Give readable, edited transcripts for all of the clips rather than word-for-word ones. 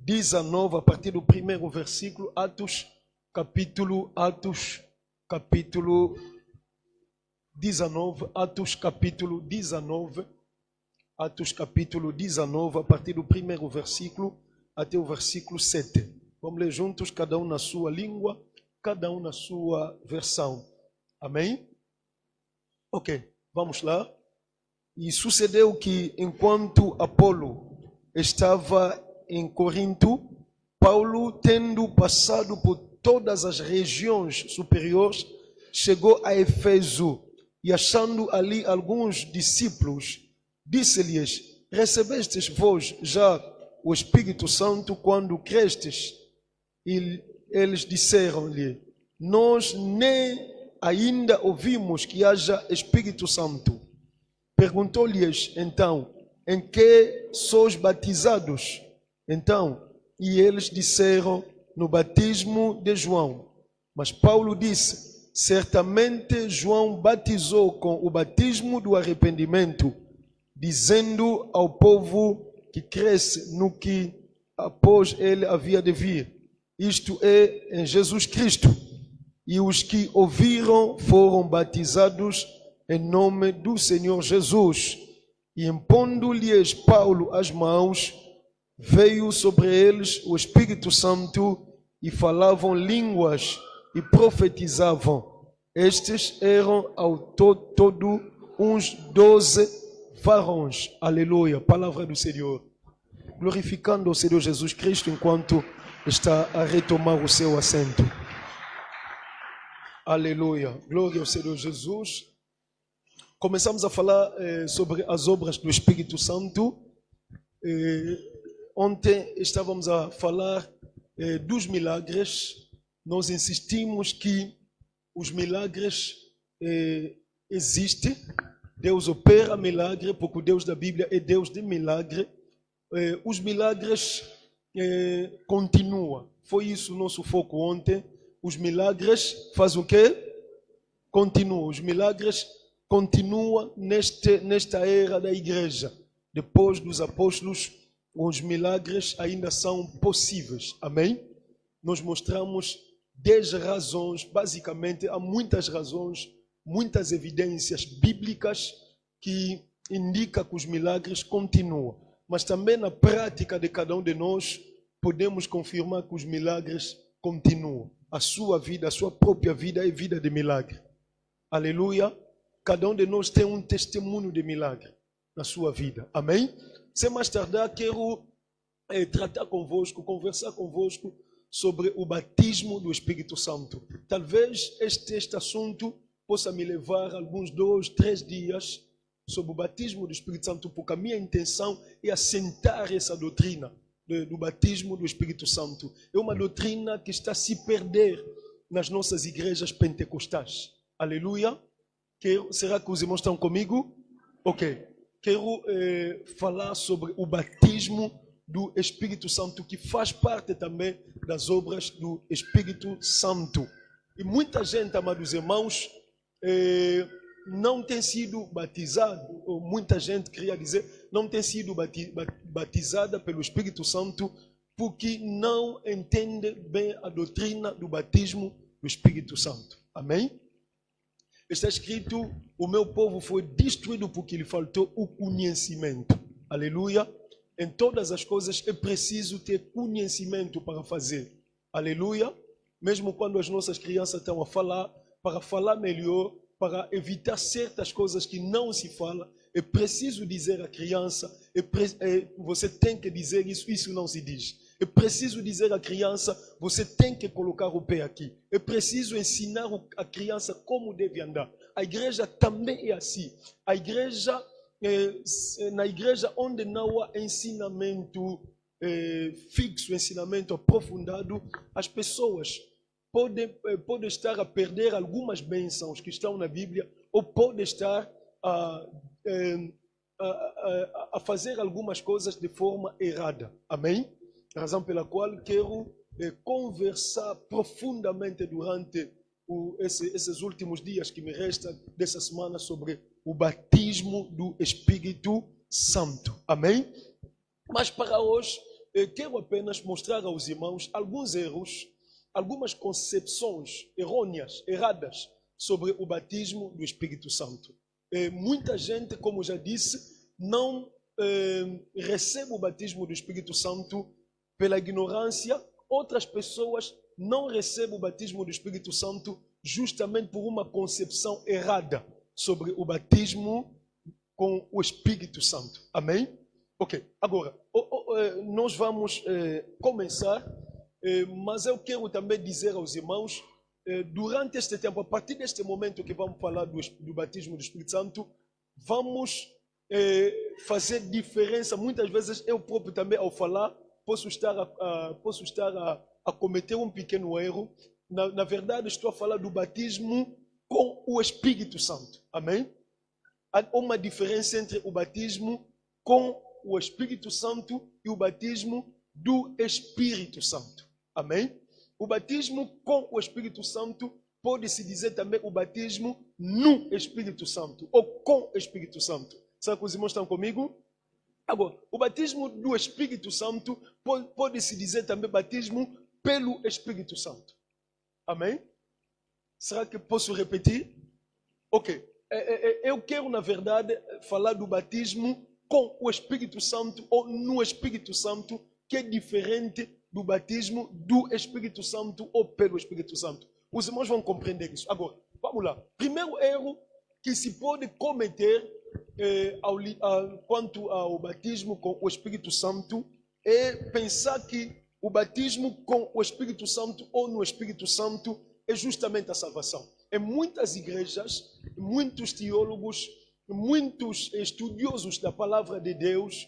19, a partir do primeiro versículo, Atos capítulo 19, Atos capítulo 19, a partir do primeiro versículo até o versículo 7. Vamos ler juntos, cada um na sua língua, cada um na sua versão. Amém? Ok, vamos lá. E sucedeu que, enquanto Apolo estava em Corinto, Paulo, tendo passado por todas as regiões superiores, chegou a Éfeso e, achando ali alguns discípulos, disse-lhes: recebestes vós já o Espírito Santo quando crestes? E eles disseram-lhe: nós nem ainda ouvimos que haja Espírito Santo. Perguntou-lhes então: em que sois batizados? Então, e eles disseram: no batismo de João. Mas Paulo disse: certamente João batizou com o batismo do arrependimento, dizendo ao povo que cresce no que após ele havia de vir, isto é, em Jesus Cristo. E os que ouviram foram batizados em nome do Senhor Jesus. E impondo-lhes Paulo as mãos, veio sobre eles o Espírito Santo e falavam línguas e profetizavam. Estes eram ao todo uns 12 varões. Aleluia. Palavra do Senhor. Glorificando o Senhor Jesus Cristo enquanto está a retomar o seu assento. Aleluia. Glória ao Senhor Jesus. Começamos a falar sobre as obras do Espírito Santo. Ontem estávamos a falar dos milagres. Nós insistimos que os milagres existem. Deus opera milagre, porque o Deus da Bíblia é Deus de milagre. Os milagres continuam. Foi isso o nosso foco ontem. Os milagres fazem o quê? Continuam. Os milagres continuam nesta era da igreja. Depois dos apóstolos, os milagres ainda são possíveis. Amém? Nós mostramos 10 razões, basicamente, há muitas razões, muitas evidências bíblicas que indicam que os milagres continuam. Mas também na prática de cada um de nós, podemos confirmar que os milagres continuam. A sua vida, a sua própria vida é vida de milagre. Aleluia. Cada um de nós tem um testemunho de milagre na sua vida. Amém? Sem mais tardar, quero tratar convosco, conversar convosco sobre o batismo do Espírito Santo. Talvez este assunto possa me levar alguns 2, 3 dias sobre o batismo do Espírito Santo, porque a minha intenção é assentar essa doutrina do batismo do Espírito Santo. É uma doutrina que está a se perder nas nossas igrejas pentecostais. Aleluia. Será que os irmãos estão comigo? Ok. Quero falar sobre o batismo do Espírito Santo, que faz parte também das obras do Espírito Santo. E muita gente, amados irmãos, não tem sido batizado, ou muita gente, queria dizer, não tem sido batizada pelo Espírito Santo, porque não entende bem a doutrina do batismo do Espírito Santo. Amém? Está escrito: o meu povo foi destruído porque lhe faltou o conhecimento. Aleluia. Em todas as coisas é preciso ter conhecimento para fazer. Aleluia. Mesmo quando as nossas crianças estão a falar, para falar melhor, para evitar certas coisas que não se fala, é preciso dizer à criança, você tem que dizer isso, isso não se diz. É preciso dizer à criança, você tem que colocar o pé aqui. É preciso ensinar a criança como deve andar. A igreja também é assim. A igreja, na igreja onde não há ensinamento fixo, ensinamento aprofundado, as pessoas podem estar a perder algumas bênçãos que estão na Bíblia, ou podem estar a fazer algumas coisas de forma errada. Amém? Razão pela qual quero conversar profundamente durante esses últimos dias que me restam dessa semana sobre o batismo do Espírito Santo. Amém? Mas para hoje quero apenas mostrar aos irmãos alguns erros, algumas concepções errôneas, erradas, sobre o batismo do Espírito Santo. Muita gente, como já disse, não recebe o batismo do Espírito Santo pela ignorância. Outras pessoas não recebem o batismo do Espírito Santo justamente por uma concepção errada sobre o batismo com o Espírito Santo. Amém? Ok, agora, nós vamos começar, mas eu quero também dizer aos irmãos, durante este tempo, a partir deste momento que vamos falar do batismo do Espírito Santo, vamos fazer diferença. Muitas vezes eu próprio também, ao falar, posso estar a cometer um pequeno erro. Na verdade, estou a falar do batismo com o Espírito Santo. Amém? Há uma diferença entre o batismo com o Espírito Santo e o batismo do Espírito Santo. Amém? O batismo com o Espírito Santo pode-se dizer também o batismo no Espírito Santo ou com o Espírito Santo. Será que os irmãos estão comigo? Agora, o batismo do Espírito Santo pode-se dizer também batismo pelo Espírito Santo. Amém? Será que posso repetir? Ok. Eu quero, na verdade, falar do batismo com o Espírito Santo ou no Espírito Santo, que é diferente do batismo do Espírito Santo ou pelo Espírito Santo. Os irmãos vão compreender isso. Agora, vamos lá. Primeiro erro que se pode cometer quanto ao batismo com o Espírito Santo é pensar que o batismo com o Espírito Santo ou no Espírito Santo é justamente a salvação. Em muitas igrejas, muitos teólogos, muitos estudiosos da palavra de Deus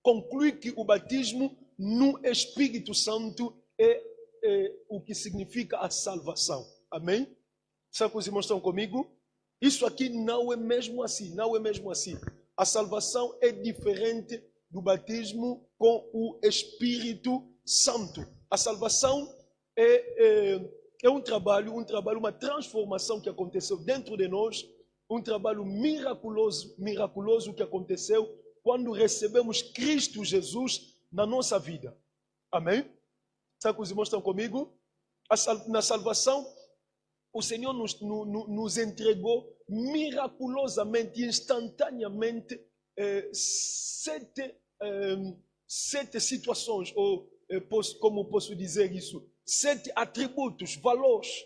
concluem que o batismo no Espírito Santo é o que significa a salvação. Amém? Será que os irmãos estão comigo? Isso aqui não é mesmo assim, não é mesmo assim. A salvação é diferente do batismo com o Espírito Santo. A salvação é um trabalho, uma transformação que aconteceu dentro de nós, um trabalho miraculoso que aconteceu quando recebemos Cristo Jesus na nossa vida. Amém? Sabe que os irmãos estão comigo? Na salvação, o Senhor nos entregou miraculosamente, instantaneamente, 7 situações, ou como posso dizer isso? 7 atributos, valores,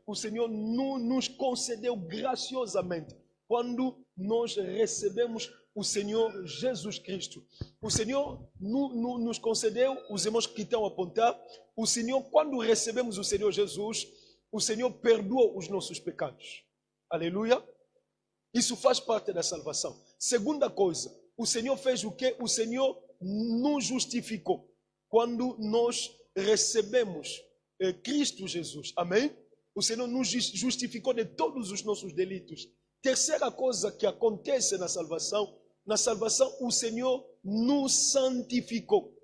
o Senhor nos concedeu graciosamente quando nós recebemos o Senhor Jesus Cristo. O Senhor nos concedeu, os irmãos que estão a apontar, o Senhor, quando recebemos o Senhor Jesus, o Senhor perdoou os nossos pecados. Aleluia. Isso faz parte da salvação. Segunda coisa, o Senhor fez o quê? O Senhor nos justificou. Quando nós recebemos Cristo Jesus. Amém? O Senhor nos justificou de todos os nossos delitos. Terceira coisa que acontece na salvação o Senhor nos santificou.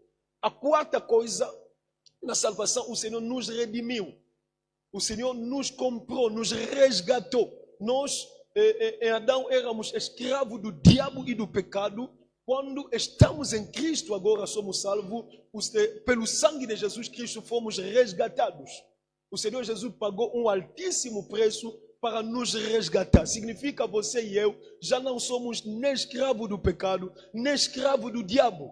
A quarta coisa, na salvação, o Senhor nos redimiu. O Senhor nos comprou, nos resgatou. Nós, em Adão, éramos escravos do diabo e do pecado. Quando estamos em Cristo, agora somos salvos. Pelo sangue de Jesus Cristo fomos resgatados. O Senhor Jesus pagou um altíssimo preço para nos resgatar. Significa você e eu já não somos nem escravo do pecado, nem escravo do diabo.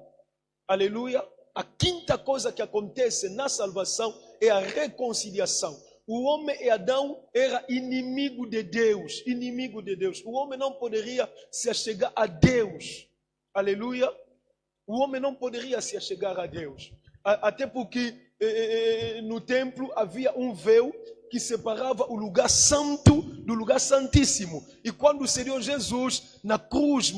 Aleluia. A quinta coisa que acontece na salvação é a reconciliação. O homem e Adão era inimigo de Deus, inimigo de Deus. O homem não poderia se achegar a Deus. Aleluia. O homem não poderia se achegar a Deus. Até porque no templo havia um véu que separava o lugar santo do lugar santíssimo. E quando o Senhor Jesus na cruz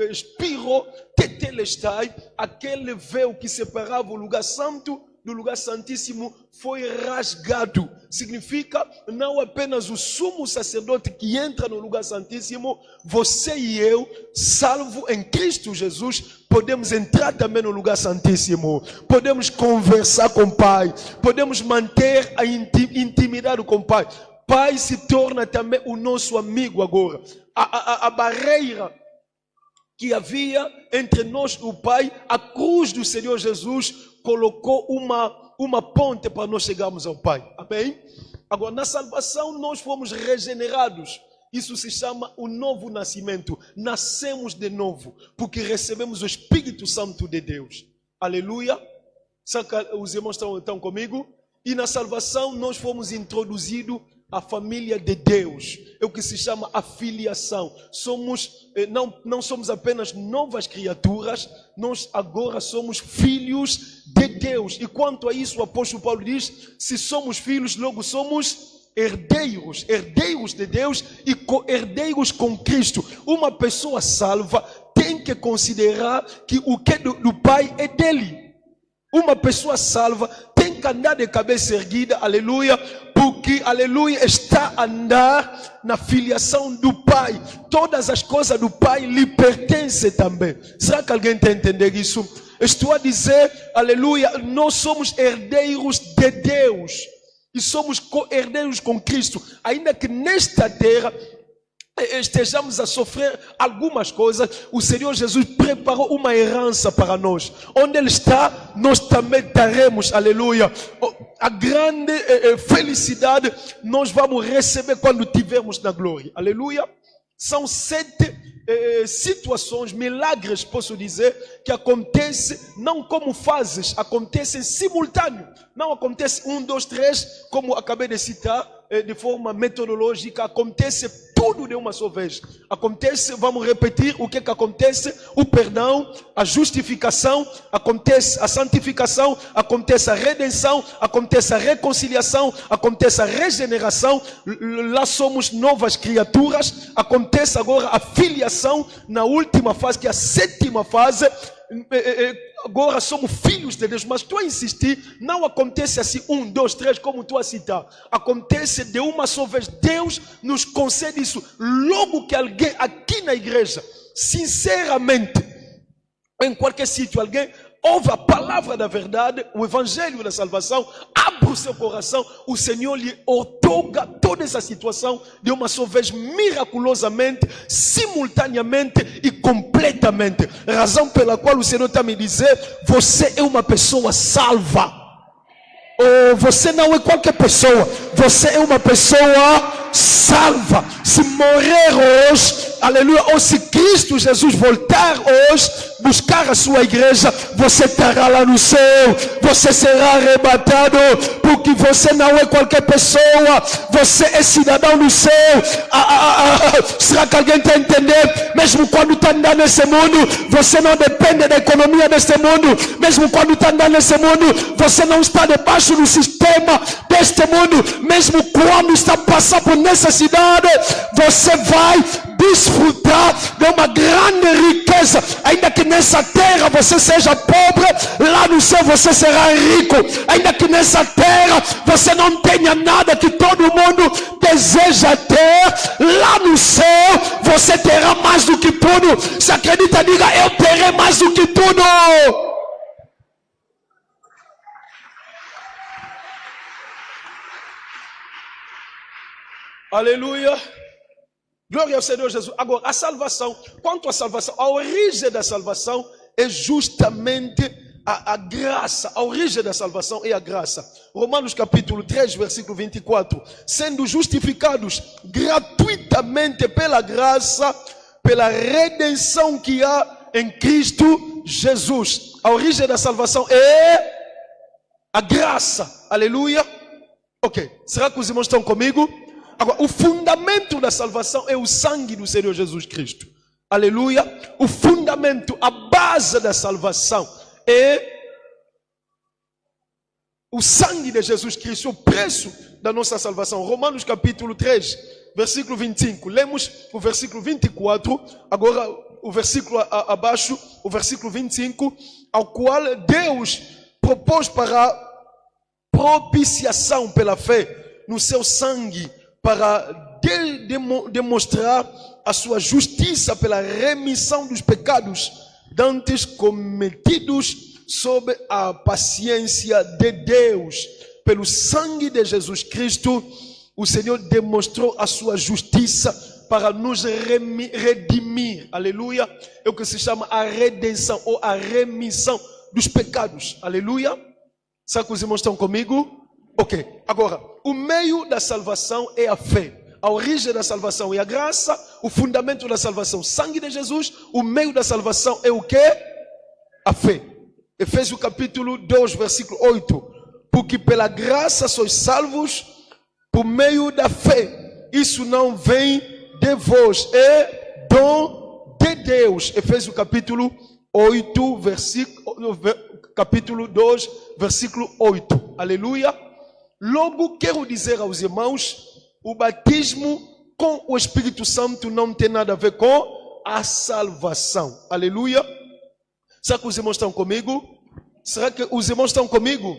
expirou, tetelestai, aquele véu que separava o lugar santo do lugar santíssimo foi rasgado. Significa não apenas o sumo sacerdote que entra no lugar santíssimo, você e eu, salvo em Cristo Jesus, podemos entrar também no lugar santíssimo. Podemos conversar com o Pai, podemos manter a intimidade com o Pai. Pai se torna também o nosso amigo agora. A barreira que havia entre nós e o Pai, a cruz do Senhor Jesus colocou uma ponte para nós chegarmos ao Pai. Amém? Agora, na salvação nós fomos regenerados. Isso se chama o novo nascimento. Nascemos de novo, porque recebemos o Espírito Santo de Deus. Aleluia. Os irmãos estão comigo? E na salvação nós fomos introduzidos à família de Deus. É o que se chama a filiação. Não somos apenas novas criaturas, nós agora somos filhos de Deus. E quanto a isso, o apóstolo Paulo diz: se somos filhos, logo somos herdeiros, herdeiros de Deus e co-herdeiros com Cristo. Uma pessoa salva tem que considerar que o que do Pai é dele. Uma pessoa salva tem que andar de cabeça erguida, aleluia, porque, aleluia, está a andar na filiação do Pai. Todas as coisas do Pai lhe pertencem também. Será que alguém está entendendo isso? Estou a dizer, aleluia, nós somos herdeiros de Deus e somos co-herdeiros com Cristo, ainda que nesta terra estejamos a sofrer algumas coisas. O Senhor Jesus preparou uma herança para nós. Onde Ele está, nós também estaremos, aleluia. A grande felicidade nós vamos receber quando tivermos na glória, aleluia. São 7 situações, milagres, posso dizer, que acontecem não como fases, acontecem simultâneo. Não acontece 1, 2, 3, como acabei de citar, de forma metodológica. Acontece tudo de uma só vez. Acontece, vamos repetir o que acontece: o perdão, a justificação, acontece a santificação, acontece a redenção, acontece a reconciliação, acontece a regeneração. Lá somos novas criaturas. Acontece agora a filiação na última fase, que é a 7ª fase. Agora somos filhos de Deus. Mas tu a insistir, não acontece assim 1, 2, 3 como tu a citar. Acontece de uma só vez. Deus nos concede isso. Logo que alguém aqui na igreja, sinceramente, em qualquer sítio, alguém ouve a palavra da verdade, o evangelho da salvação, abre o seu coração, o Senhor lhe outorga toda essa situação de uma só vez, miraculosamente, simultaneamente e completamente. Razão pela qual o Senhor está me dizendo: você é uma pessoa salva. Ou você não é qualquer pessoa, você é uma pessoa salva. Se morrer hoje, aleluia, ou se Cristo Jesus voltar hoje, buscar a sua igreja, você estará lá no céu, você será arrebatado, porque você não é qualquer pessoa, você é cidadão do céu. Será que alguém está entendendo? Mesmo quando está andando nesse mundo, você não depende da economia deste mundo. Mesmo quando está andando nesse mundo, você não está debaixo do sistema deste mundo. Mesmo quando está passando por necessidade, você vai desfrutar de uma grande riqueza. Ainda que nessa terra você seja pobre, lá no céu você será rico. Ainda que nessa terra você não tenha nada que todo mundo deseja ter, lá no céu você terá mais do que tudo. Se acredita, diga: eu terei mais do que tudo. Aleluia. Glória ao Senhor Jesus. Agora, a salvação. Quanto à salvação, a origem da salvação é justamente a graça. A origem da salvação é a graça. Romanos capítulo 3, versículo 24. Sendo justificados gratuitamente pela graça, pela redenção que há em Cristo Jesus. A origem da salvação é a graça. Aleluia. Ok. Será que os irmãos estão comigo? Agora, o fundamento da salvação é o sangue do Senhor Jesus Cristo. Aleluia. O fundamento, a base da salvação é o sangue de Jesus Cristo, o preço da nossa salvação. Romanos capítulo 3, versículo 25. Lemos o versículo 24, agora o versículo abaixo, o versículo 25, ao qual Deus propôs para propiciação pela fé no seu sangue, para demonstrar a sua justiça pela remissão dos pecados dantes cometidos sob a paciência de Deus. Pelo sangue de Jesus Cristo, o Senhor demonstrou a sua justiça para nos redimir. Aleluia. É o que se chama a redenção ou a remissão dos pecados. Aleluia. Será que os irmãos estão comigo? Ok. Agora, o meio da salvação é a fé. A origem da salvação é a graça. O fundamento da salvação, sangue de Jesus. O meio da salvação é o quê? A fé. Efésios capítulo 2, versículo 8. Porque pela graça sois salvos por meio da fé. Isso não vem de vós, é dom de Deus. Efésios capítulo 8, capítulo 2, versículo 8. Aleluia. Logo quero dizer aos irmãos, o batismo com o Espírito Santo não tem nada a ver com a salvação. Aleluia. Será que os irmãos estão comigo? Será que os irmãos estão comigo?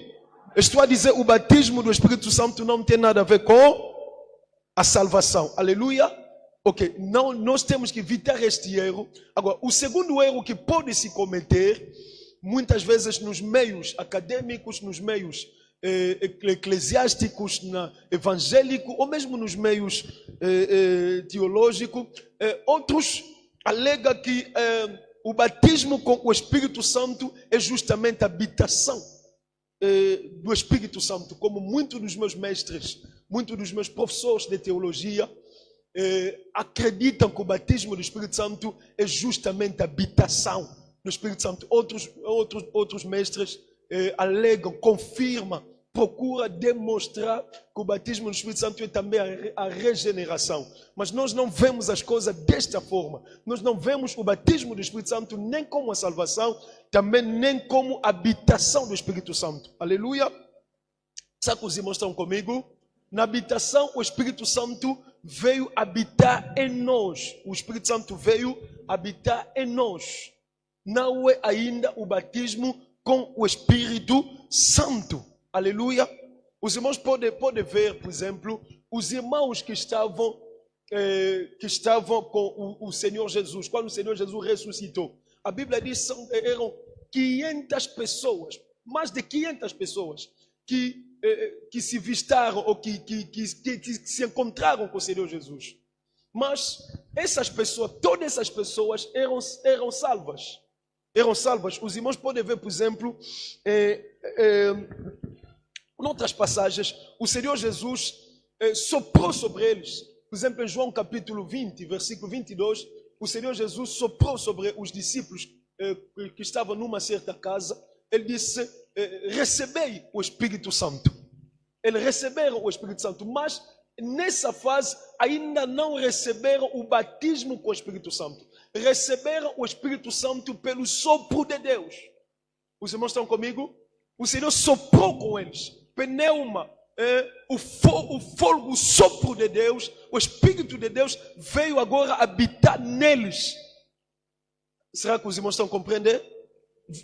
Estou a dizer, o batismo do Espírito Santo não tem nada a ver com a salvação. Aleluia. Ok, não, nós temos que evitar este erro. Agora, o segundo erro que pode se cometer, muitas vezes nos meios acadêmicos, nos meios eclesiásticos, evangélicos, ou mesmo nos meios teológicos, outros alegam que o batismo com o Espírito Santo é justamente a habitação do Espírito Santo, como muitos dos meus mestres, muitos dos meus professores de teologia acreditam que o batismo do Espírito Santo é justamente a habitação do Espírito Santo. Outros mestres alegam, confirmam, procuram demonstrar que o batismo do Espírito Santo é também a regeneração. Mas nós não vemos as coisas desta forma. Nós não vemos o batismo do Espírito Santo nem como a salvação, também nem como habitação do Espírito Santo. Aleluia. Sabe que os irmãos estão comigo? Na habitação, o Espírito Santo veio habitar em nós. O Espírito Santo veio habitar em nós. Não é ainda o batismo com o Espírito Santo. Aleluia. Os irmãos podem ver, por exemplo, os irmãos que estavam com o Senhor Jesus, quando o Senhor Jesus ressuscitou. A Bíblia diz que eram 500 pessoas, mais de 500 pessoas, que se vistaram ou que se encontraram com o Senhor Jesus. Mas essas pessoas, todas essas pessoas eram salvas. Eram salvas. Os irmãos podem ver, por exemplo, em outras passagens, o Senhor Jesus soprou sobre eles. Por exemplo, em João capítulo 20, versículo 22, o Senhor Jesus soprou sobre os discípulos que estavam numa certa casa. Ele disse, recebei o Espírito Santo. Eles receberam o Espírito Santo, mas nessa fase ainda não receberam o batismo com o Espírito Santo. Receberam o Espírito Santo pelo sopro de Deus. Os irmãos estão comigo? O Senhor soprou com eles. Pneuma, o fogo, o sopro de Deus, o Espírito de Deus veio agora habitar neles. Será que os irmãos estão compreendendo?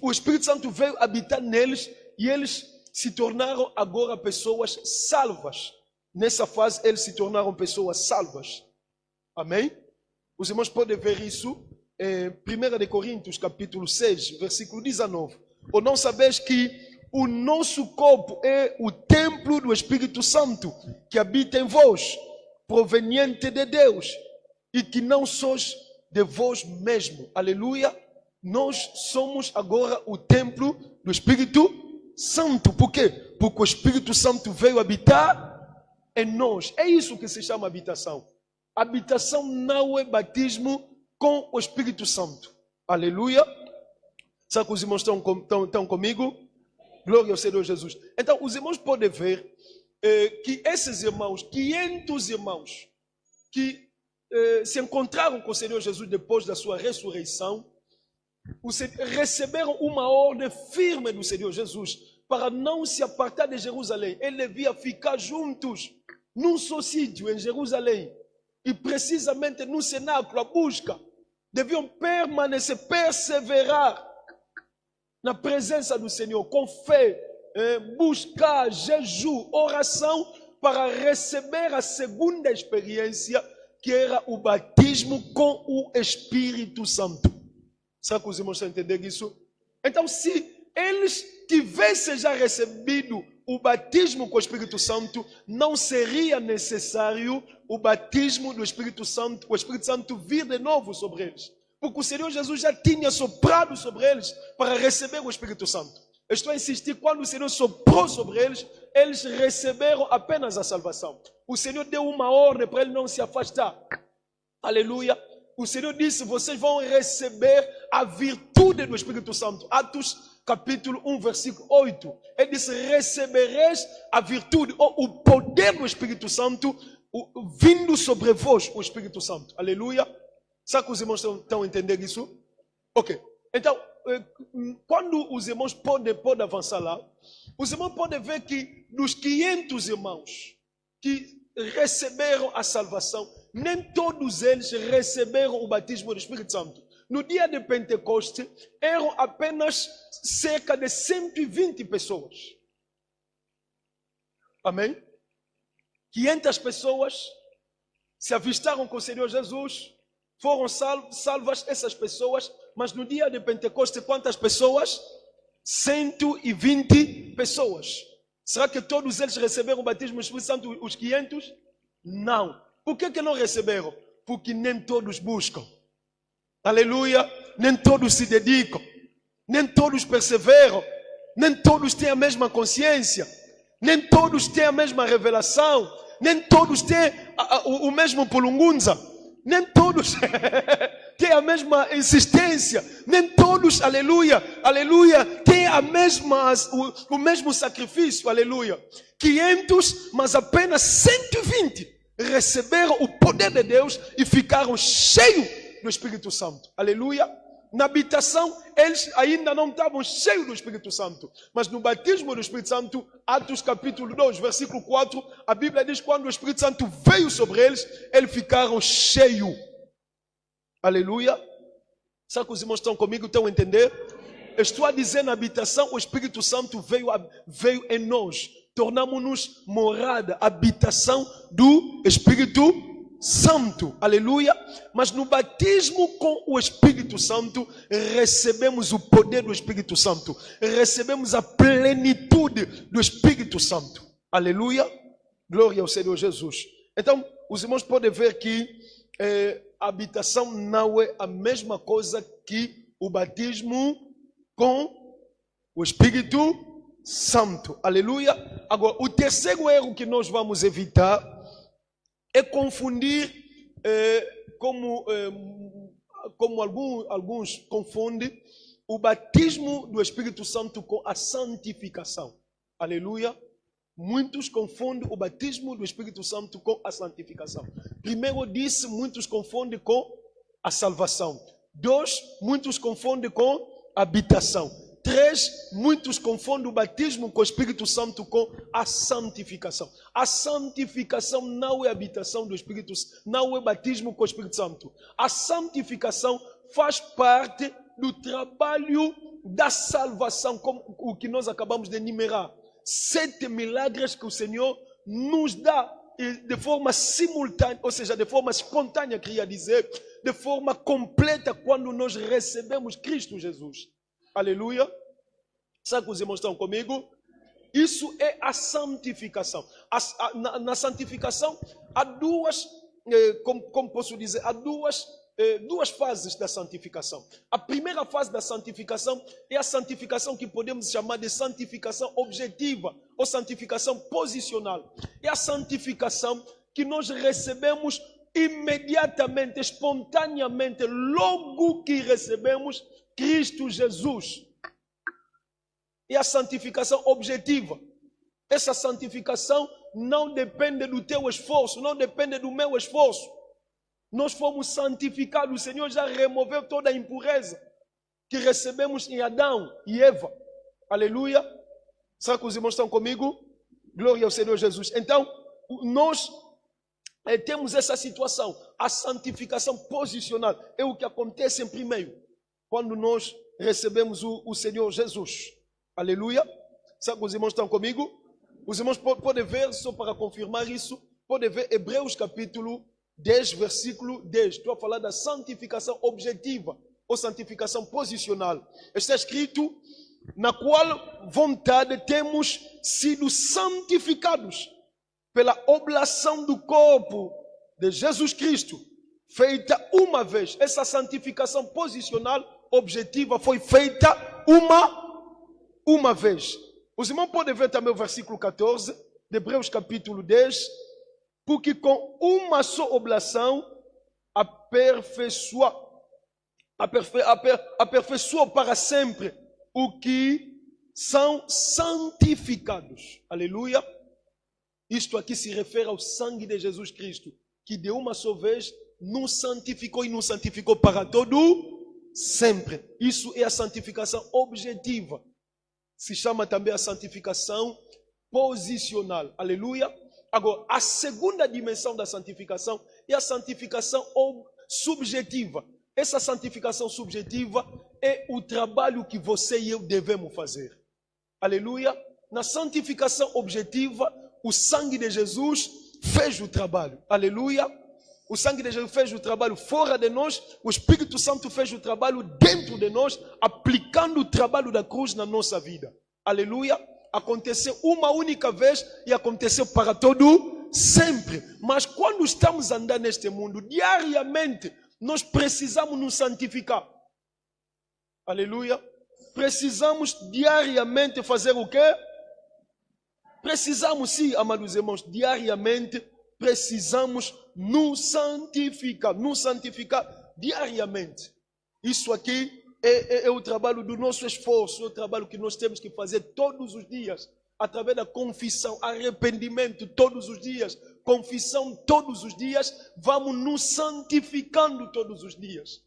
O Espírito Santo veio habitar neles e eles se tornaram agora pessoas salvas. Nessa fase, eles se tornaram pessoas salvas. Amém? Os irmãos podem ver isso em 1 Coríntios, capítulo 6, versículo 19. Ou não sabeis que o nosso corpo é o templo do Espírito Santo, que habita em vós, proveniente de Deus, e que não sois de vós mesmo. Aleluia. Nós somos agora o templo do Espírito Santo. Por quê? Porque o Espírito Santo veio habitar em nós. É isso que se chama habitação. Habitação não é batismo com o Espírito Santo. Aleluia. Sabe que os irmãos estão comigo? Glória ao Senhor Jesus. Então, os irmãos podem ver que esses irmãos, 500 irmãos, que se encontraram com o Senhor Jesus depois da sua ressurreição, receberam uma ordem firme do Senhor Jesus para não se apartar de Jerusalém. Ele devia ficar juntos num só sítio em Jerusalém e precisamente no cenáculo, a busca. Deviam permanecer, perseverar na presença do Senhor, com fé, buscar jejum, oração, para receber a segunda experiência, que era o batismo com o Espírito Santo. Será que os irmãos estão entendendo isso? Então, se eles tivessem já recebido o batismo com o Espírito Santo, não seria necessário o batismo do Espírito Santo, o Espírito Santo vir de novo sobre eles. Porque o Senhor Jesus já tinha soprado sobre eles para receber o Espírito Santo. Eu estou a insistir, quando o Senhor soprou sobre eles, eles receberam apenas a salvação. O Senhor deu uma ordem para eles não se afastar. Aleluia. O Senhor disse, vocês vão receber a virtude do Espírito Santo. Atos capítulo 1, versículo 8. Ele disse, recebereis a virtude, ou o poder do Espírito Santo, vindo sobre vós, o Espírito Santo. Aleluia. Será que os irmãos estão a entender isso? Ok. Então, quando os irmãos podem avançar lá, os irmãos podem ver que dos 500 irmãos que receberam a salvação, nem todos eles receberam o batismo do Espírito Santo. No dia de Pentecoste, eram apenas cerca de 120 pessoas. Amém? 500 pessoas se avistaram com o Senhor Jesus, foram salvas essas pessoas, mas no dia de Pentecoste, quantas pessoas? 120 pessoas. Será que todos eles receberam o batismo do Espírito Santo, os 500? Não. Por que não receberam? Porque nem todos buscam. Aleluia. Nem todos se dedicam. Nem todos perseveram. Nem todos têm a mesma consciência. Nem todos têm a mesma revelação. Nem todos têm o mesmo pulungunza. Nem todos têm a mesma insistência. Nem todos, aleluia, aleluia, têm o mesmo sacrifício, aleluia. 500, mas apenas 120 receberam o poder de Deus e ficaram cheios do Espírito Santo. Aleluia. Na habitação, eles ainda não estavam cheios do Espírito Santo. Mas no batismo do Espírito Santo, Atos capítulo 2, versículo 4, a Bíblia diz que quando o Espírito Santo veio sobre eles, eles ficaram cheios. Aleluia. Sabe que os irmãos estão comigo, estão a entender? Eu estou a dizer, na habitação, o Espírito Santo veio em nós. Tornamos-nos morada, habitação do Espírito Santo, aleluia. Mas no batismo com o Espírito Santo, recebemos o poder do Espírito Santo, recebemos a plenitude do Espírito Santo, aleluia. Glória ao Senhor Jesus. Então, os irmãos podem ver que a habitação não é a mesma coisa que o batismo com o Espírito Santo, aleluia. Agora, o terceiro erro que nós vamos evitar é confundir, como alguns confundem, o batismo do Espírito Santo com a santificação. Aleluia. Muitos confundem o batismo do Espírito Santo com a santificação. Primeiro disse, muitos confundem com a salvação. 2, muitos confundem com a habitação. 3, muitos confundem o batismo com o Espírito Santo com a santificação. A santificação não é habitação do Espírito Santo, não é batismo com o Espírito Santo. A santificação faz parte do trabalho da salvação, como o que nós acabamos de enumerar. 7 milagres que o Senhor nos dá de forma simultânea, ou seja, de forma espontânea, queria dizer, de forma completa, quando nós recebemos Cristo Jesus. Aleluia. Sabe que os irmãos estão comigo? Isso é a santificação. Na santificação há duas, como posso dizer, há duas fases da santificação. A primeira fase da santificação é a santificação que podemos chamar de santificação objetiva ou santificação posicional. É a santificação que nós recebemos imediatamente, espontaneamente, logo que recebemos Cristo Jesus. É a santificação objetiva. Essa santificação não depende do teu esforço, não depende do meu esforço. Nós fomos santificados, o Senhor já removeu toda a impureza que recebemos em Adão e Eva. Aleluia. Será que os irmãos estão comigo? Glória ao Senhor Jesus. Então, nós temos essa situação. A santificação posicional é o que acontece em primeiro, quando nós recebemos o Senhor Jesus. Aleluia. Será que os irmãos estão comigo? Os irmãos podem ver, só para confirmar isso, podem ver Hebreus capítulo 10, versículo 10. Estou a falar da santificação objetiva ou santificação posicional. Está escrito, na qual vontade temos sido santificados pela oblação do corpo de Jesus Cristo, feita uma vez. Essa santificação posicional objetiva foi feita uma vez. Os irmãos podem ver também o versículo 14 de Hebreus capítulo 10, porque com uma só oblação aperfeiçoou para sempre o que são santificados. Aleluia. Isto aqui se refere ao sangue de Jesus Cristo, que de uma só vez nos santificou e nos santificou para todo sempre. Isso é a santificação objetiva. Se chama também a santificação posicional. Aleluia. Agora, a segunda dimensão da santificação é a santificação subjetiva. Essa santificação subjetiva é o trabalho que você e eu devemos fazer. Aleluia. Na santificação objetiva, o sangue de Jesus fez o trabalho. Aleluia. O sangue de Jesus fez o trabalho fora de nós. O Espírito Santo fez o trabalho dentro de nós, aplicando o trabalho da cruz na nossa vida. Aleluia. Aconteceu uma única vez e aconteceu para todo sempre. Mas quando estamos andando neste mundo, diariamente, nós precisamos nos santificar. Aleluia. Precisamos diariamente fazer o quê? Precisamos, sim, amados irmãos, diariamente precisamos nos santificar diariamente. Isso aqui é o trabalho do nosso esforço, é o trabalho que nós temos que fazer todos os dias, através da confissão, arrependimento todos os dias, confissão todos os dias, vamos nos santificando todos os dias.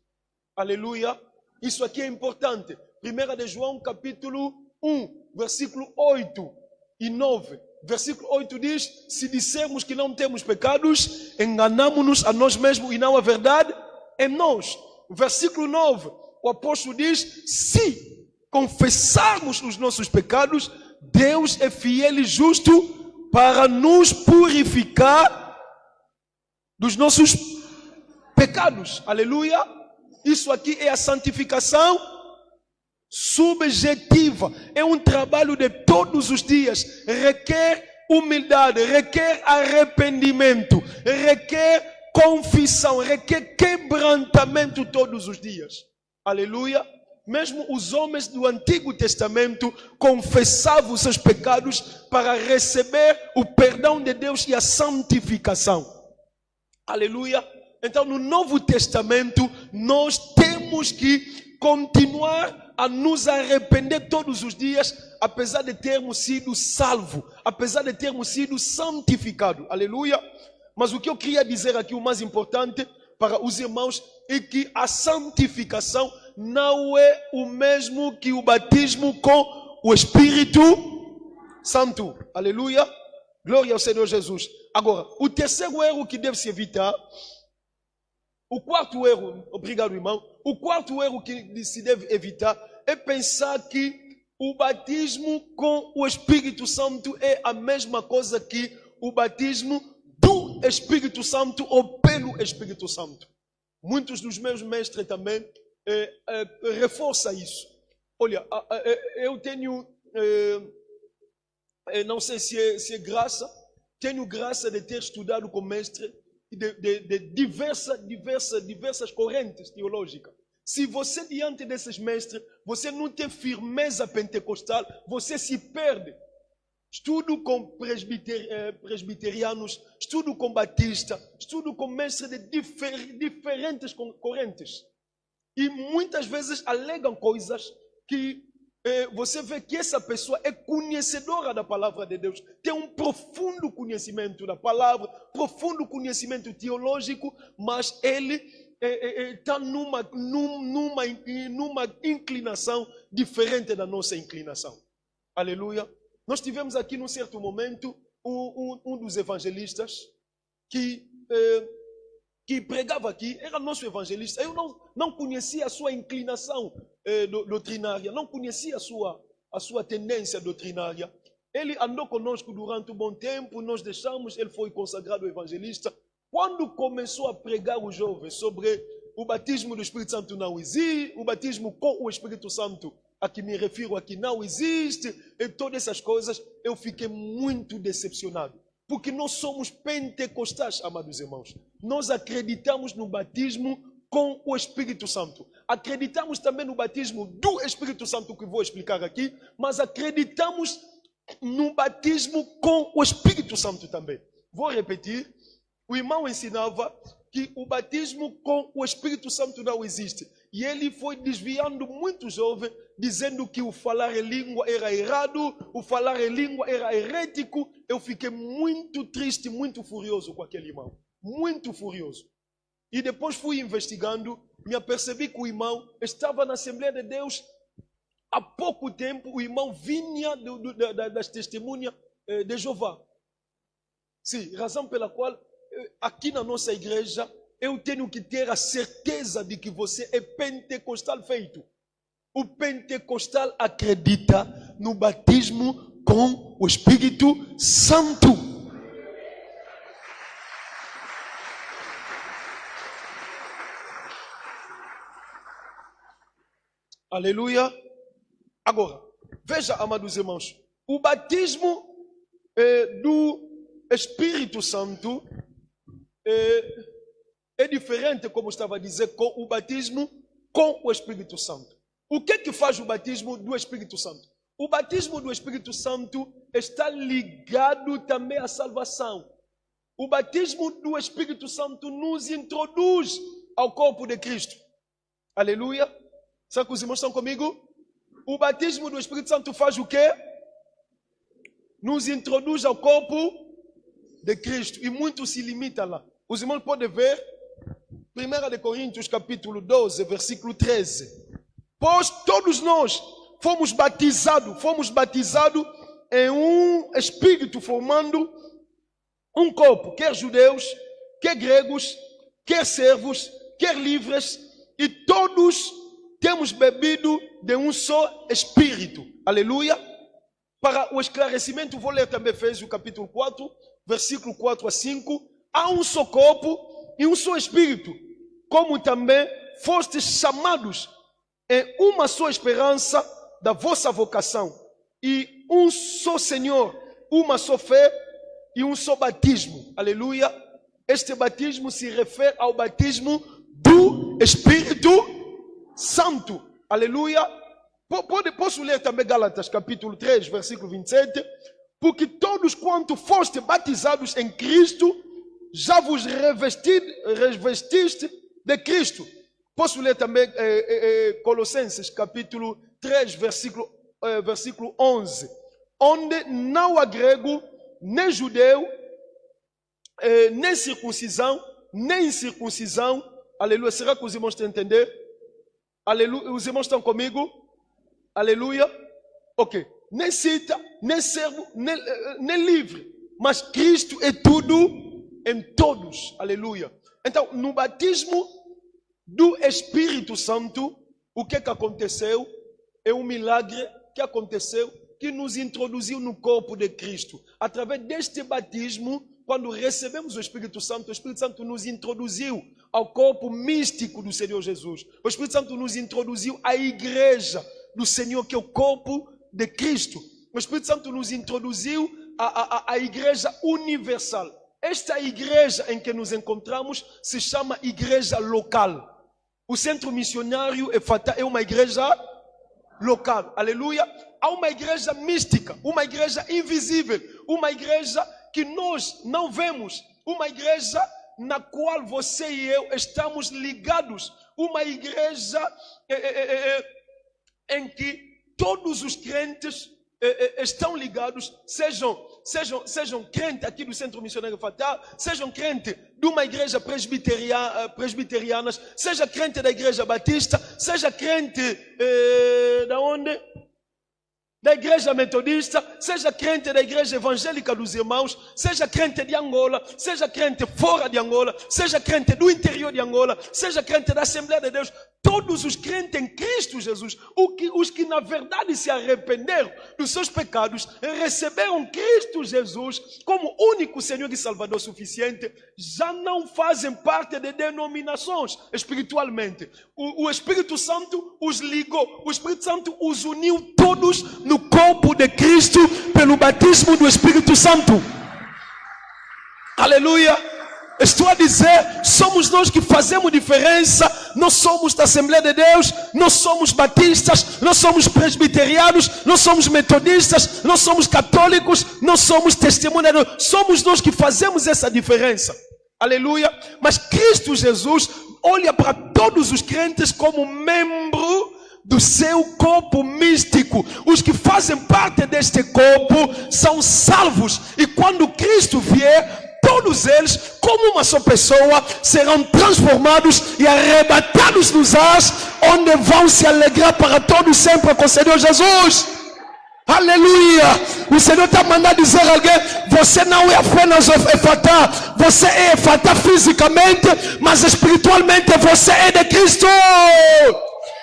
Aleluia. Isso aqui é importante. 1 de João capítulo 1, versículo 8 e 9. Versículo 8 diz: se dissermos que não temos pecados, enganamos-nos a nós mesmos e não a verdade em nós. Versículo 9, o apóstolo diz: se confessarmos os nossos pecados, Deus é fiel e justo para nos purificar dos nossos pecados. Aleluia. Isso aqui é a santificação subjetiva. É um trabalho de todos os dias. Requer humildade, requer arrependimento, requer confissão, requer quebrantamento todos os dias. Aleluia. Mesmo os homens do Antigo Testamento confessavam os seus pecados para receber o perdão de Deus e a santificação. Aleluia. Então, no Novo Testamento, nós temos que continuar a nos arrepender todos os dias, apesar de termos sido salvos, apesar de termos sido santificados. Aleluia. Mas o que eu queria dizer aqui, o mais importante para os irmãos, é que a santificação não é o mesmo que o batismo com o Espírito Santo. Aleluia. Glória ao Senhor Jesus. Agora, o terceiro erro que deve se evitar, o quarto erro, obrigado irmão, o quarto erro que se deve evitar é pensar que o batismo com o Espírito Santo é a mesma coisa que o batismo do Espírito Santo ou pelo Espírito Santo. Muitos dos meus mestres também reforçam isso. Olha, eu tenho, não sei se é graça, tenho graça de ter estudado com mestre de diversas correntes teológicas. Se você diante desses mestres, você não tem firmeza pentecostal, você se perde. Estudo com presbiterianos, estudo com batistas, estudo com mestres de diferentes correntes. E muitas vezes alegam coisas que você vê que essa pessoa é conhecedora da palavra de Deus, tem um profundo conhecimento da palavra, profundo conhecimento teológico, mas ele está numa inclinação diferente da nossa inclinação. Aleluia. Nós tivemos aqui num certo momento um dos evangelistas que pregava aqui, era nosso evangelista. Eu não conhecia a sua inclinação doutrinária, não conhecia a sua tendência doutrinária. Ele andou conosco durante um bom tempo, nós deixamos, ele foi consagrado evangelista. Quando começou a pregar os jovens sobre o batismo do Espírito Santo não existe, o batismo com o Espírito Santo a que me refiro aqui não existe, e todas essas coisas, eu fiquei muito decepcionado. Porque nós somos pentecostais, amados irmãos. Nós acreditamos no batismo com o Espírito Santo. Acreditamos também no batismo do Espírito Santo, que vou explicar aqui, mas acreditamos no batismo com o Espírito Santo também. Vou repetir. O irmão ensinava que o batismo com o Espírito Santo não existe. E ele foi desviando muito jovem, dizendo que o falar em língua era errado, o falar em língua era herético. Eu fiquei muito triste, muito furioso com aquele irmão. Muito furioso. E depois fui investigando, me apercebi que o irmão estava na Assembleia de Deus há pouco tempo. O irmão vinha das testemunhas de Jeová. Sim, razão pela qual aqui na nossa igreja eu tenho que ter a certeza de que você é pentecostal feito. O pentecostal acredita no batismo com o Espírito Santo. Aleluia. Agora, veja, amados irmãos, o batismo do Espírito Santo é diferente, como estava a dizer, com o batismo com o Espírito Santo. O que é que faz o batismo do Espírito Santo? O batismo do Espírito Santo está ligado também à salvação. O batismo do Espírito Santo nos introduz ao corpo de Cristo. Aleluia. Será que os irmãos estão comigo? O batismo do Espírito Santo faz o quê? Nos introduz ao corpo de Cristo. E muito se limita lá. Os irmãos podem ver 1 Coríntios capítulo 12, versículo 13. Pois todos nós fomos batizados em um Espírito, formando um corpo, quer judeus, quer gregos, quer servos, quer livres, e todos temos bebido de um só Espírito. Aleluia. Para o esclarecimento, vou ler também Efésios capítulo 4, versículo 4 a 5. Há um só corpo e um só Espírito, como também fostes chamados em uma só esperança da vossa vocação, e um só Senhor, uma só fé e um só batismo. Aleluia. Este batismo se refere ao batismo do Espírito Santo. Aleluia. Posso ler também Gálatas capítulo 3, versículo 27. Porque todos quanto foste batizados em Cristo, já vos revestiste de Cristo. Posso ler também Colossenses capítulo 3, versículo 11. Onde não há grego, nem judeu, nem circuncisão, nem incircuncisão. Aleluia. Será que os irmãos estão a entender? Aleluia. Os irmãos estão comigo? Aleluia. Ok. Nem cita, nem servo, nem livre. Mas Cristo é tudo em todos. Aleluia. Então, no batismo do Espírito Santo, o que aconteceu? É um milagre que aconteceu, que nos introduziu no corpo de Cristo. Através deste batismo, quando recebemos o Espírito Santo nos introduziu ao corpo místico do Senhor Jesus. O Espírito Santo nos introduziu à igreja do Senhor, que é o corpo de Cristo. O Espírito Santo nos introduziu à igreja universal. Esta igreja em que nos encontramos se chama igreja local. O centro missionário Efatá é uma igreja local. Aleluia. Há uma igreja mística, uma igreja invisível, uma igreja que nós não vemos, uma igreja na qual você e eu estamos ligados, uma igreja em que todos os crentes estão ligados, sejam crentes aqui do Centro Missionário Fatah, sejam crentes de uma igreja presbiteriana, seja crente da igreja batista, seja crente da onde? Da igreja metodista, seja crente da igreja evangélica dos irmãos, seja crente de Angola, seja crente fora de Angola, seja crente do interior de Angola, seja crente da Assembleia de Deus, todos os crentes em Cristo Jesus, os que na verdade se arrependeram dos seus pecados, receberam Cristo Jesus como único Senhor e Salvador suficiente, já não fazem parte de denominações espiritualmente. O Espírito Santo os ligou, o Espírito Santo os uniu todos no corpo de Cristo pelo batismo do Espírito Santo. Aleluia! Estou a dizer, somos nós que fazemos diferença. Nós somos da Assembleia de Deus, nós somos batistas, nós somos presbiterianos, nós somos metodistas, nós somos católicos, nós somos testemunhas. Somos nós que fazemos essa diferença. Aleluia. Mas Cristo Jesus olha para todos os crentes como membro do seu corpo místico. Os que fazem parte deste corpo são salvos. E quando Cristo vier, todos eles, como uma só pessoa, serão transformados e arrebatados nos ares, onde vão se alegrar para todos sempre com o Senhor Jesus. Aleluia! O Senhor está mandando dizer a alguém: você não é apenas efatá, você é efatá fisicamente, mas espiritualmente você é de Cristo.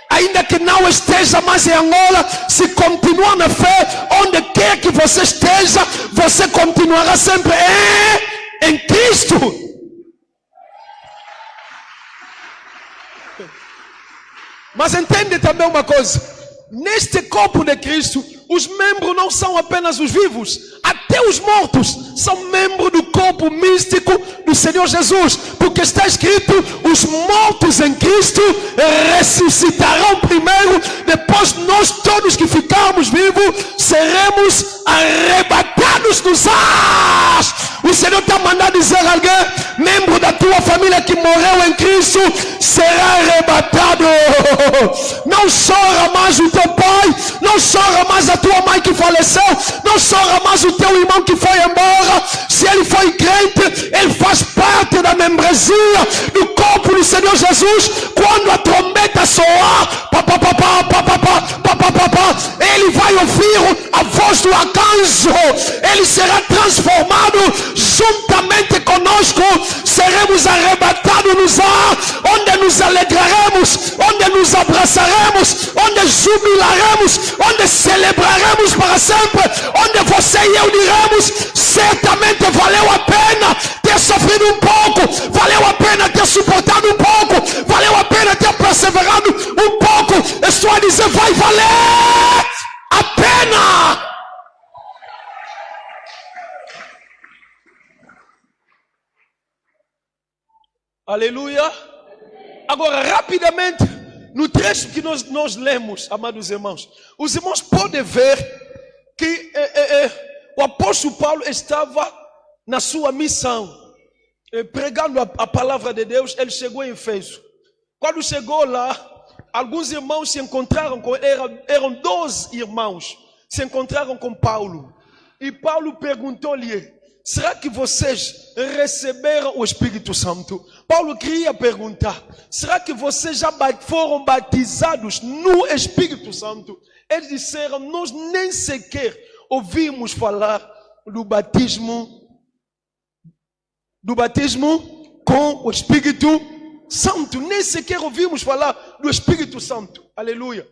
Ainda que não esteja mais em Angola, se continuar na fé, onde quer que você esteja, você continuará sempre em Cristo. Mas entende também uma coisa: neste corpo de Cristo, os membros não são apenas os vivos, até os mortos são membros do corpo místico do Senhor Jesus, porque está escrito: os mortos em Cristo ressuscitarão primeiro, depois nós todos que ficarmos vivos seremos arrebatados dos ares. O Senhor está mandando dizer a alguém: membro da tua família que morreu em Cristo será arrebatado. Não chora mais o teu pai, não chora mais a tua mãe que faleceu, não chora mais o teu irmão que foi embora. Se ele foi crente, ele faz parte da membresia do corpo do Senhor Jesus. Quando a trombeta soar, ele vai ouvir a voz do arcanjo, ele será transformado juntamente conosco, seremos arrebatados nos ar, onde nos alegraremos, onde nos abraçaremos, onde jubilaremos, onde celebraremos para sempre, onde você e eu diremos: certamente valeu a pena ter sofrido um pouco, valeu a pena ter suportado um pouco, valeu a pena ter perseverado um pouco. Estou a dizer, vai valer a pena. Aleluia. Agora, rapidamente, no trecho que nós lemos, amados irmãos, os irmãos podem ver que o apóstolo Paulo estava na sua missão, pregando a palavra de Deus. Ele chegou em Éfeso. Quando chegou lá, alguns irmãos se encontraram com ele, eram 12 irmãos, se encontraram com Paulo. E Paulo perguntou-lhe: será que vocês receberam o Espírito Santo? Paulo queria perguntar: será que vocês já foram batizados no Espírito Santo? Eles disseram: nós nem sequer ouvimos falar do batismo com o Espírito Santo. Nem sequer ouvimos falar do Espírito Santo. Aleluia.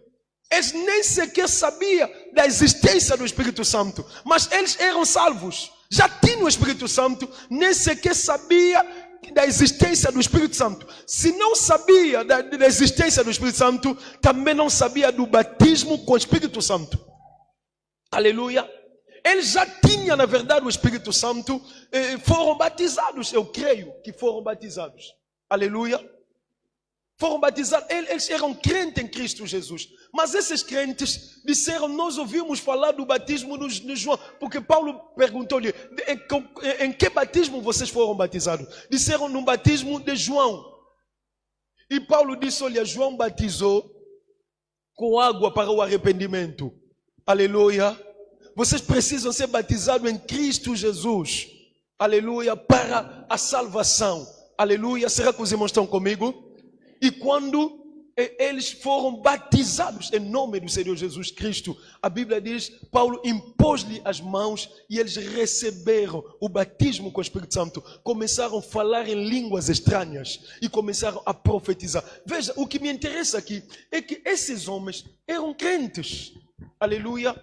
Eles nem sequer sabiam da existência do Espírito Santo, mas eles eram salvos, já tinham o Espírito Santo, nem sequer sabia da existência do Espírito Santo. Se não sabia da existência do Espírito Santo, também não sabia do batismo com o Espírito Santo. Aleluia. Eles já tinham, na verdade, o Espírito Santo, foram batizados. Eu creio que foram batizados. Aleluia. Foram batizados. Eles eram crentes em Cristo Jesus. Mas esses crentes disseram: nós ouvimos falar do batismo de João. Porque Paulo perguntou-lhe: em que batismo vocês foram batizados? Disseram: no batismo de João. E Paulo disse: olha, João batizou com água para o arrependimento. Aleluia. Vocês precisam ser batizados em Cristo Jesus. Aleluia. Para a salvação. Aleluia. Será que os irmãos estão comigo? E quando eles foram batizados em nome do Senhor Jesus Cristo. A Bíblia diz, Paulo impôs-lhe as mãos e eles receberam o batismo com o Espírito Santo. Começaram a falar em línguas estranhas e começaram a profetizar. Veja, o que me interessa aqui é que esses homens eram crentes. Aleluia.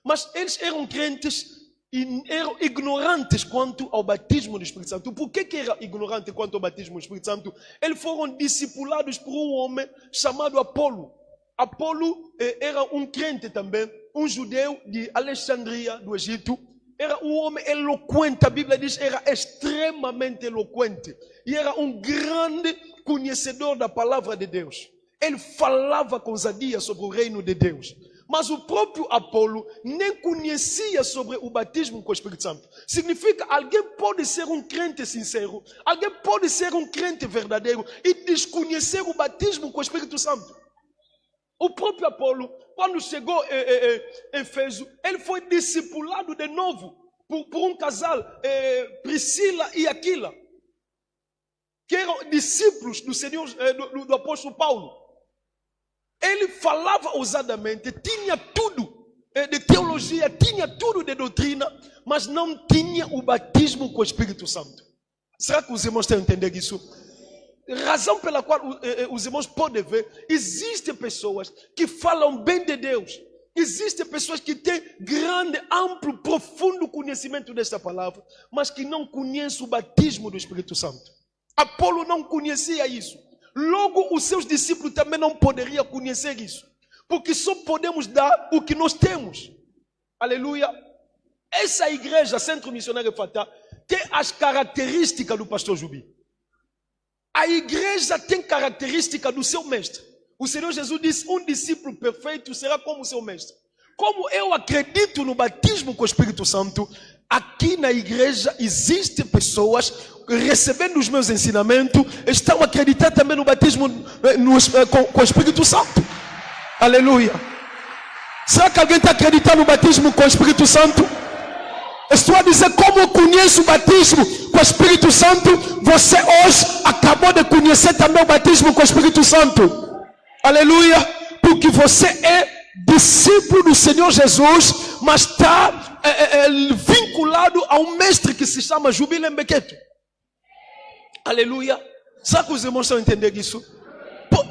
Mas eles eram crentes e eram ignorantes quanto ao batismo do Espírito Santo. Por que era ignorante quanto ao batismo do Espírito Santo? Eles foram discipulados por um homem chamado Apolo. Apolo era um crente também, um judeu de Alexandria, do Egito. Era um homem eloquente, a Bíblia diz, era extremamente eloquente. E era um grande conhecedor da palavra de Deus. Ele falava com ousadia sobre o reino de Deus. Mas o próprio Apolo nem conhecia sobre o batismo com o Espírito Santo. Significa, alguém pode ser um crente sincero, alguém pode ser um crente verdadeiro e desconhecer o batismo com o Espírito Santo. O próprio Apolo, quando chegou em Éfeso, ele foi discipulado de novo por um casal, Priscila e Aquila, que eram discípulos do Senhor, do apóstolo Paulo. Ele falava ousadamente, tinha tudo de teologia, tinha tudo de doutrina, mas não tinha o batismo com o Espírito Santo. Será que os irmãos têm a entender isso? Razão pela qual os irmãos podem ver, existem pessoas que falam bem de Deus, existem pessoas que têm grande, amplo, profundo conhecimento desta palavra, mas que não conhecem o batismo do Espírito Santo. Apolo não conhecia isso. Logo, os seus discípulos também não poderiam conhecer isso. Porque só podemos dar o que nós temos. Aleluia. Essa igreja, Centro Missionário Fatah, tem as características do pastor Jubi. A igreja tem característica do seu mestre. O Senhor Jesus disse, um discípulo perfeito será como o seu mestre. Como eu acredito no batismo com o Espírito Santo, aqui na igreja existem pessoas recebendo os meus ensinamentos, estão acreditando também no batismo com o Espírito Santo. Aleluia. Será que alguém está acreditando no batismo com o Espírito Santo? Estou a dizer, como eu conheço o batismo com o Espírito Santo, você hoje acabou de conhecer também o batismo com o Espírito Santo. Aleluia. Porque você é discípulo do Senhor Jesus, mas está vinculado a um mestre que se chama Jubileu Mbeketo. Aleluia. Será que os irmãos estão entendendo isso?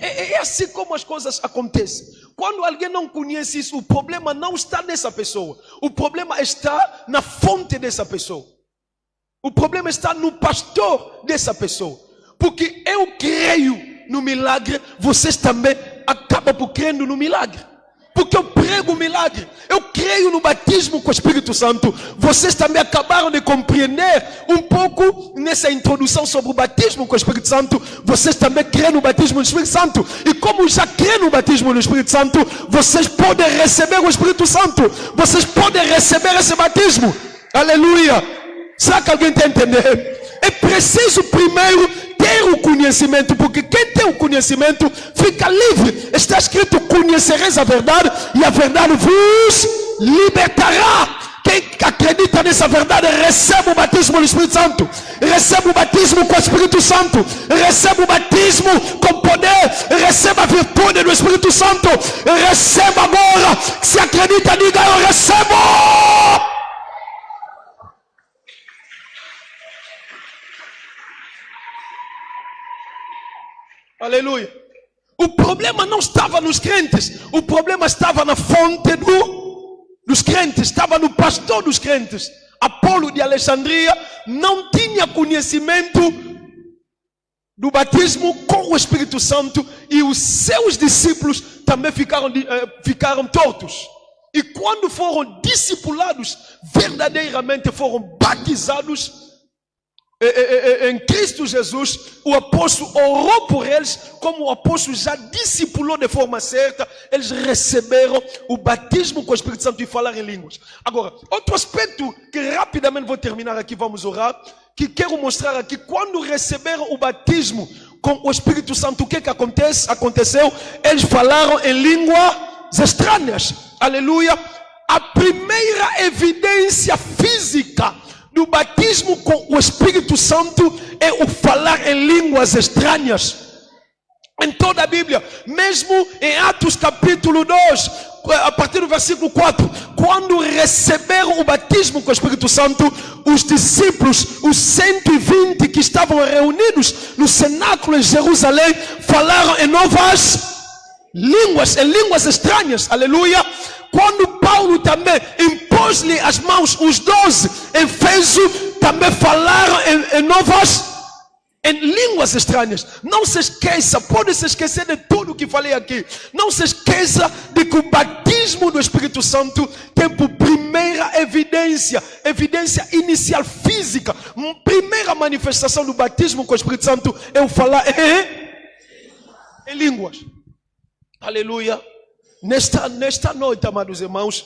É assim como as coisas acontecem. Quando alguém não conhece isso, o problema não está nessa pessoa. O problema está na fonte dessa pessoa. O problema está no pastor dessa pessoa. Porque eu creio no milagre, vocês também acabam por crendo no milagre. Porque eu prego o milagre, eu creio no batismo com o Espírito Santo. Vocês também acabaram de compreender um pouco nessa introdução sobre o batismo com o Espírito Santo. Vocês também creem no batismo do Espírito Santo. E como já creem no batismo do Espírito Santo, vocês podem receber o Espírito Santo. Vocês podem receber esse batismo. Aleluia. Será que alguém está entendendo? É preciso primeiro ter o conhecimento, porque quem tem o conhecimento fica livre. Está escrito, conhecereis a verdade e a verdade vos libertará. Quem acredita nessa verdade recebe o batismo do Espírito Santo, recebe o batismo com o Espírito Santo, recebe o batismo com poder, recebe a virtude do Espírito Santo, receba agora. Se acredita, diga, eu recebo. Aleluia. O problema não estava nos crentes, o problema estava na fonte dos crentes, estava no pastor dos crentes. Apolo de Alexandria não tinha conhecimento do batismo com o Espírito Santo e os seus discípulos também ficaram tortos. E quando foram discipulados, verdadeiramente foram batizados em Cristo Jesus, o apóstolo orou por eles, como o apóstolo já discipulou de forma certa, eles receberam o batismo com o Espírito Santo e falaram em línguas. Agora, outro aspecto que rapidamente vou terminar aqui, vamos orar, que quero mostrar aqui, quando receberam o batismo com o Espírito Santo, o que aconteceu? Eles falaram em línguas estranhas. Aleluia. A primeira evidência física do batismo com o Espírito Santo é o falar em línguas estranhas. em toda a Bíblia, mesmo em Atos capítulo 2, a partir do versículo 4, quando receberam o batismo com o Espírito Santo, os discípulos, os 120 que estavam reunidos no cenáculo em Jerusalém, falaram em novas línguas, em línguas estranhas, aleluia. Quando Paulo também impôs-lhe as mãos, os 12 em Éfeso também falaram em línguas estranhas. Não se esqueça, pode se esquecer de tudo que falei aqui. Não se esqueça de que o batismo do Espírito Santo tem por primeira evidência inicial física, primeira manifestação do batismo com o Espírito Santo é o falar em línguas. Aleluia. Nesta noite, amados irmãos,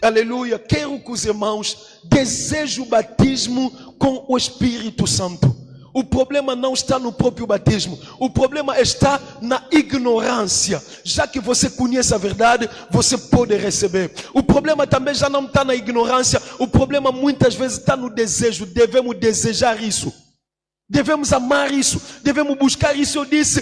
aleluia, quero que os irmãos desejem o batismo com o Espírito Santo. O problema não está no próprio batismo. O problema está na ignorância. Já que você conhece a verdade, você pode receber. O problema também já não está na ignorância. O problema muitas vezes está no desejo. Devemos desejar isso. Devemos amar isso. Devemos buscar isso. Eu disse,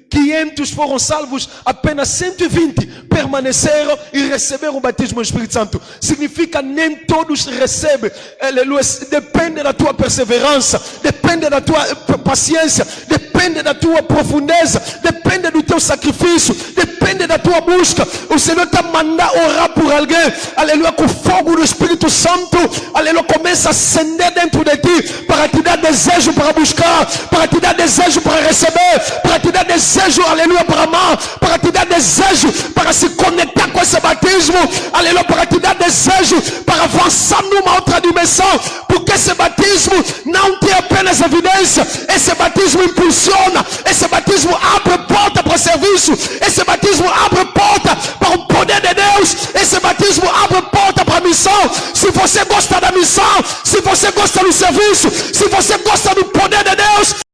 500 foram salvos, apenas 120 permaneceram e receberam o batismo do Espírito Santo. Significa nem todos recebem. Aleluia. Depende da tua perseverança, depende da tua paciência, depende da tua profundeza, depende do teu sacrifício, depende da tua busca. O Senhor está mandando orar por alguém, aleluia, com o fogo do Espírito Santo, aleluia, começa a acender dentro de ti, para te dar desejo para buscar, para te dar desejo para receber, para te dar desejo, aleluia, para amar, para te dar desejo para se conectar com esse batismo, aleluia, para te dar desejo para avançar numa outra dimensão, porque esse batismo não tem apenas evidência, esse batismo impulsiona, esse batismo abre porta para o serviço, esse batismo abre porta para o poder de Deus, esse batismo abre porta para a missão. Se você gosta da missão, se você gosta do serviço, se você gosta do poder de Deus,